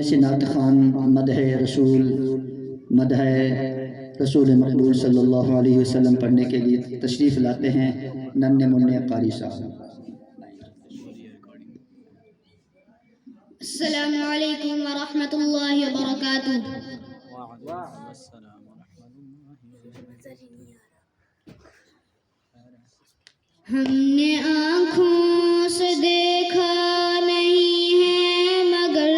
سے نعت خوان مدح رسول مقبول صلی اللہ علیہ وسلم پڑھنے کے لیے تشریف لاتے ہیں ننھے منھے قاری صاحب۔ السلام علیکم ورحمۃ اللہ وبرکاتہ۔ ہم نے آنکھوں سے دیکھا نہیں ہے مگر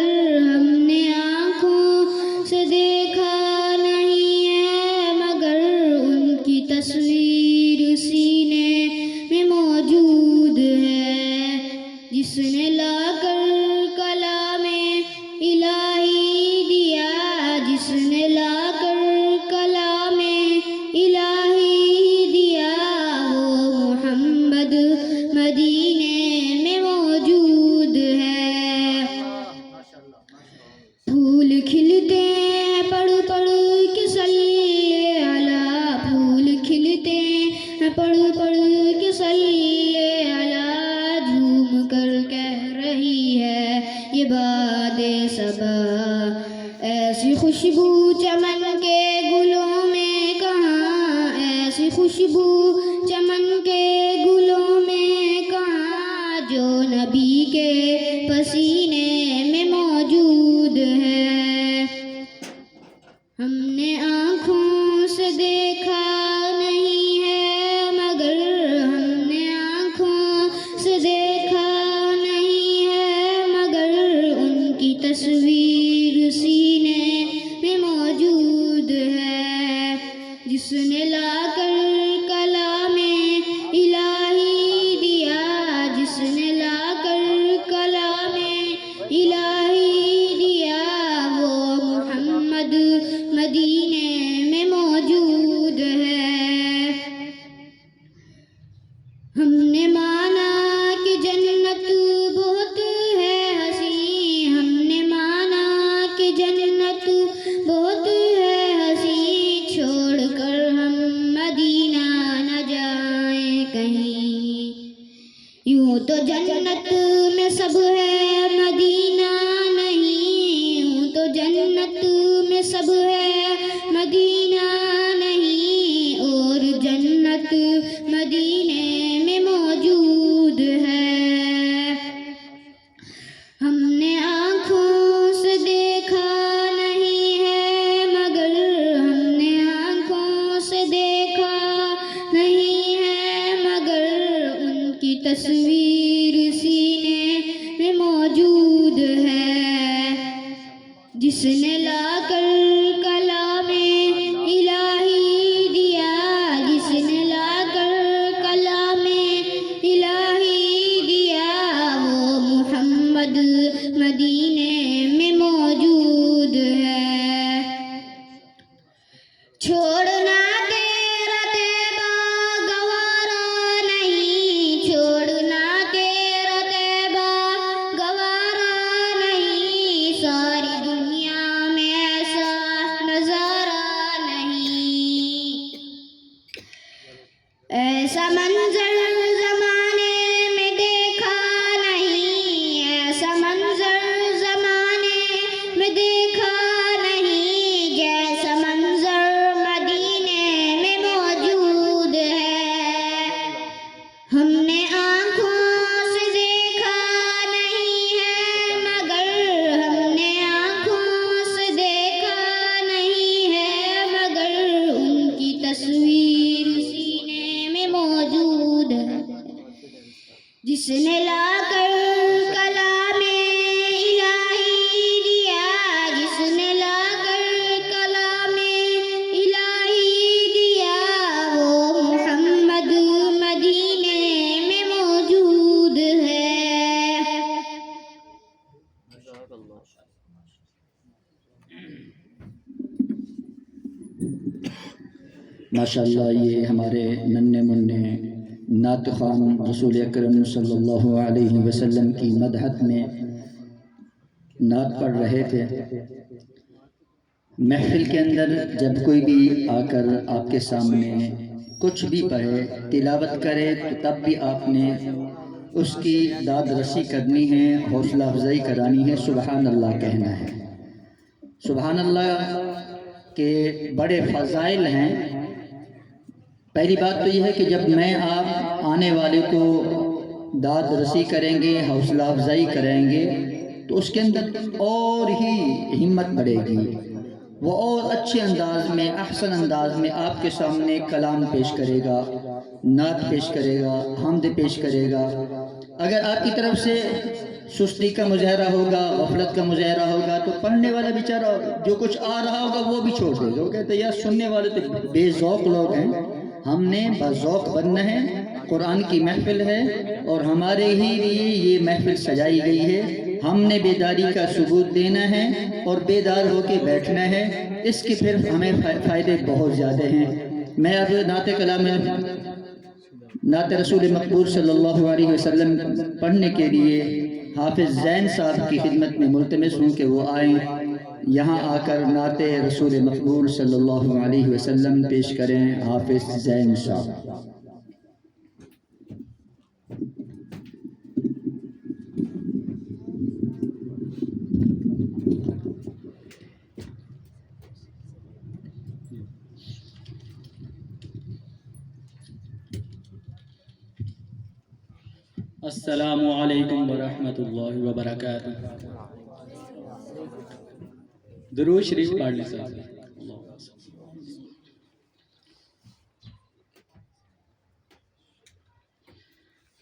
ہم نے آنکھوں سے دیکھا نہیں ہے مگر ان کی تصویر سینے میں موجود ہے، جس نے لا کر کلام الہی دیا، جس نے لا کر کلام الہی دیا، وہ محمد مدینے میں موجود ہے۔ پھول کھلتے ہیں پڑھ پڑھ کے صلی علی، پھول کھلتے ہیں پڑھ پڑھ کے صلی علی، جھوم کر کہہ رہی ہے یہ باد صبا، ایسی خوشبو چمن کے گلوں میں کہاں، ایسی خوشبو چمن کے گلوں میں کہاں، جو نبی کے پسینے میں موجود ہے۔ ہم نے آنکھوں سے دیکھا نہیں ہے مگر ہم نے آنکھوں سے دیکھا نہیں ہے مگر ان کی تصویر سینے میں موجود ہے، جس نے لا کر کلام الہی دیا، جس نے لا کر کلام الہی دیا، وہ محمد مدینے میں موجود ہے۔ ہم نے مانا کہ جنت بہت ہے حسین، ہم نے مانا کہ جنت بہت ہے حسین، چھوڑ کر ہم مدینہ نہ جائیں کہیں، یوں تو جنت میں سب ہے مدینہ نہیں، یوں تو جنت میں سب ہے مدینہ نہیں، اور جنت مدینے میں موجود ہے۔ ہم نے آنکھوں سے دیکھا نہیں ہے مگر ہم نے آنکھوں سے دیکھا نہیں ہے مگر ان کی تصویر سینے میں موجود ہے، جس نے لا کر کلام الہی دیا، جس نے لا کر کلام الہی دیا، وہ محمد مدینے میں موجود ہے۔ چھوڑنا تیرا طیبہ گوارا نہیں، چھوڑنا تیرا طیبہ گوارا نہیں، ساری دنیا میں ایسا نظارہ نہیں، ایسا منظر زمانے میں دیکھا نہیں، ایسا منظر زمانے میں دیکھا نہیں، جیسا منظر مدینے میں موجود ہے۔ ہم نے آنکھوں سے دیکھا نہیں ہے مگر ہم نے آنکھوں سے دیکھا نہیں ہے مگر ان کی تصویر سینے میں موجود ہے، جس نے لا کر کلام الہی دیا، جس نے لا کر کلام الہی دیا، وہ محمد مدینے میں موجود ہے۔ ماشاءاللہ یہ ہمارے ننھے منھے نعت خوان رسول اکرم صلی اللہ علیہ وسلم کی مدحت میں نعت پڑھ رہے تھے۔ محفل کے اندر جب کوئی بھی آ کر آپ کے سامنے کچھ بھی پڑھے تلاوت کرے تو تب بھی آپ نے اس کی داد رسی کرنی ہے، حوصلہ افزائی کرانی ہے، سبحان اللہ کہنا ہے۔ سبحان اللہ کے بڑے فضائل ہیں۔ پہلی بات تو یہ ہے کہ جب میں آپ آنے والے کو داد رسی کریں گے، حوصلہ افزائی کریں گے تو اس کے اندر اور ہی ہمت بڑھے گی، وہ اور اچھے انداز میں، احسن انداز میں آپ کے سامنے کلام پیش کرے گا، نعت پیش کرے گا، حمد پیش کرے گا۔ اگر آپ کی طرف سے سستی کا مظاہرہ ہوگا، غفلت کا مظاہرہ ہوگا تو پڑھنے والا بیچارہ جو کچھ آ رہا ہوگا وہ بھی چھوڑ دے گا، وہ کہتے ہیں یار سننے والے تو بے ذوق لوگ ہیں، ہم نے بذوق بننا ہے، قرآن کی محفل ہے اور ہمارے ہی لیے یہ محفل سجائی گئی ہے، ہم نے بیداری کا ثبوت دینا ہے اور بیدار ہو کے بیٹھنا ہے، اس کے پھر ہمیں فائدے بہت زیادہ ہیں۔ میں اب نعت کلام نعت رسول مقبول صلی اللہ علیہ وسلم پڑھنے کے لیے حافظ زین صاحب کی خدمت میں ملتمس ہوں کہ وہ آئیں، یہاں آ کر نعت رسول مقبول صلی اللہ علیہ وسلم پیش کریں۔ حافظ زین صاحب۔ السلام علیکم ورحمۃ اللہ وبرکاتہ۔ درود شریف پڑھ لیں سب۔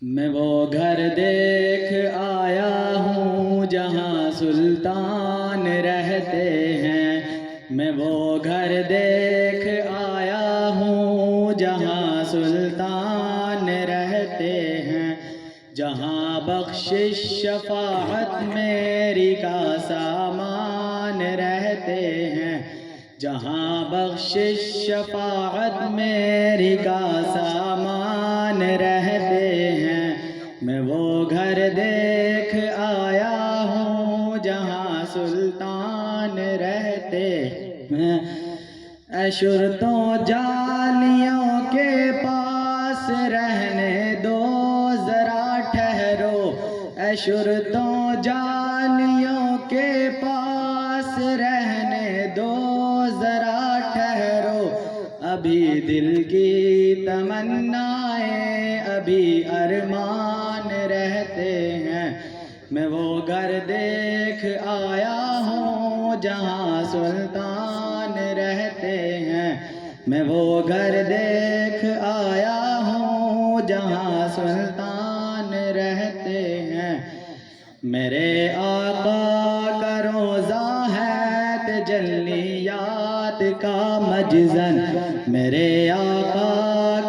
میں وہ گھر دیکھ آیا ہوں جہاں سلطان رہتے ہیں، میں وہ گھر دیکھ آیا ہوں جہاں سلطان رہتے ہیں، جہاں بخشش شفاعت میری کا سامان رہتے ہیں، جہاں بخشش شفاعت میری کا سامان رہتے ہیں، میں وہ گھر دیکھ آیا ہوں جہاں سلطان رہتے ہیں۔ اے شرطوں جالیوں کے پاس رہنے دو ذرا ٹھہرو، اے شرطوں جالیوں کے پاس رہنے دو ذرا ٹھہرو، ابھی دل کی تمنائیں ابھی ارمان رہتے ہیں، میں وہ گھر دیکھ آیا ہوں جہاں سلطان رہتے ہیں، میں وہ گھر دیکھ آیا ہوں جہاں سلطان رہتے ہیں، میرے آقا کا روضہ ہے تجلیات کا مجزن، میرے آقا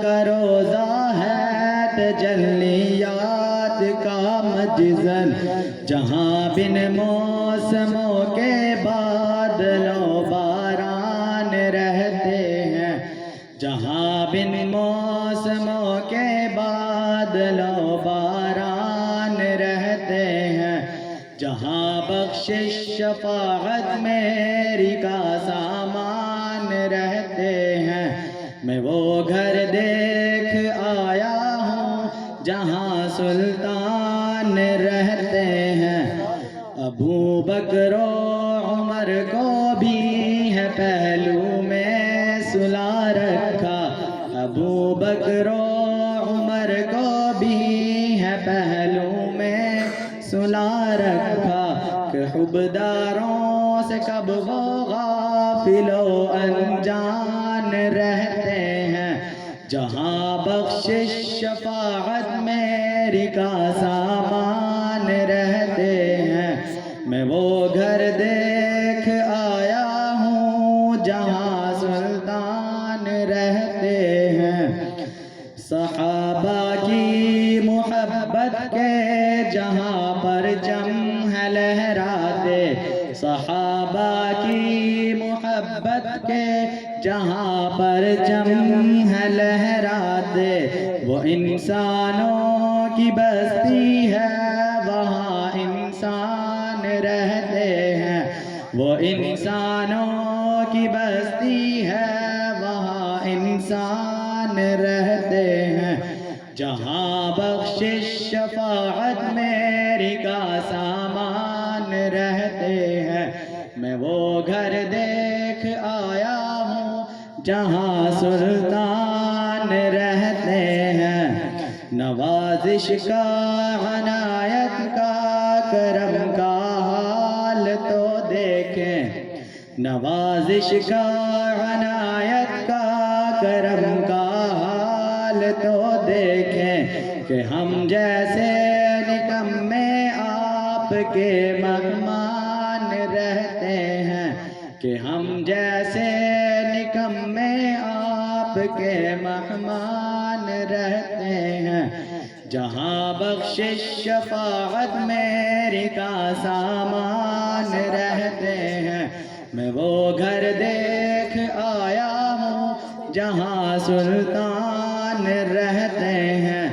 کا روضہ ہے تجلیات کا مجزن، جہاں بن موسموں کے بادل و باران رہتے ہیں، جہاں بن موسموں کے بادل و باران رہتے ہیں، جہاں بخشش شفاعت میری کا سامان رہتے ہیں، میں وہ گھر دیکھ آیا ہوں جہاں سلطان رہتے ہیں، ابو بکر و عمر کو بھی ہے پہلو میں سلا رکھا، ابو بکر و عمر کو بھی ہے پہلو میں سلا رکھا، کہ حبداروں سے کب وہ غافل و انجان رہتے ہیں، جہاں بخشش شفاعت میری کا سامان رہتے ہیں، میں وہ گھر دیکھ آیا ہوں جہاں سلطان رہتے ہیں، صحابہ کی محبت کے جہاں پر جم ہے لہراتے، صحابہ کی محبت کے جہاں پر جم ہے لہراتے، وہ انسانوں کی بستی ہے وہاں انسان رہتے ہیں، وہ انسانوں کی بستی ہے وہاں انسان رہتے ہیں، جہاں بخشش شفاعت میری کا سامان رہتے ہیں، میں وہ گھر دیکھ آیا ہوں جہاں سلطان رہتے ہیں، نوازش کا، عنایت کا، کرم کا حال تو دیکھیں، نوازش کا، عنایت کا، کرم کا حال تو دیکھیں، کہ ہم جیسے نکمے آپ کے مہمان رہتے ہیں، کہ ہم جیسے نکمے آپ کے مہمان رہتے ہیں، جہاں بخشش شفاعت میری کا سامان رہتے ہیں، میں وہ گھر دیکھ آیا ہوں جہاں سلطان رہتے ہیں،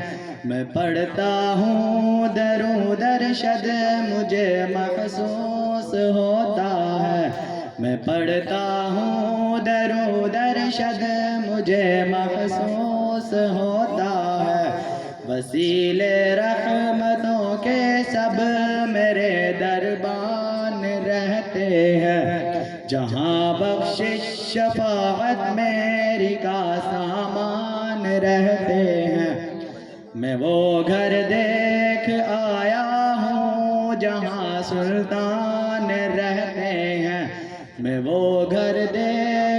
میں پڑھتا ہوں درود ارشد مجھے محسوس ہوتا ہے، میں پڑھتا ہوں درود ارشد مجھے محسوس ہوتا ہے، وسیلے رحمتوں کے سب میرے دربان رہتے ہیں، جہاں بخشش شفاعت میری کا سامان رہتے ہیں، میں وہ گھر دیکھ آیا ہوں جہاں سلطان رہتے ہیں، میں وہ گھر دیکھ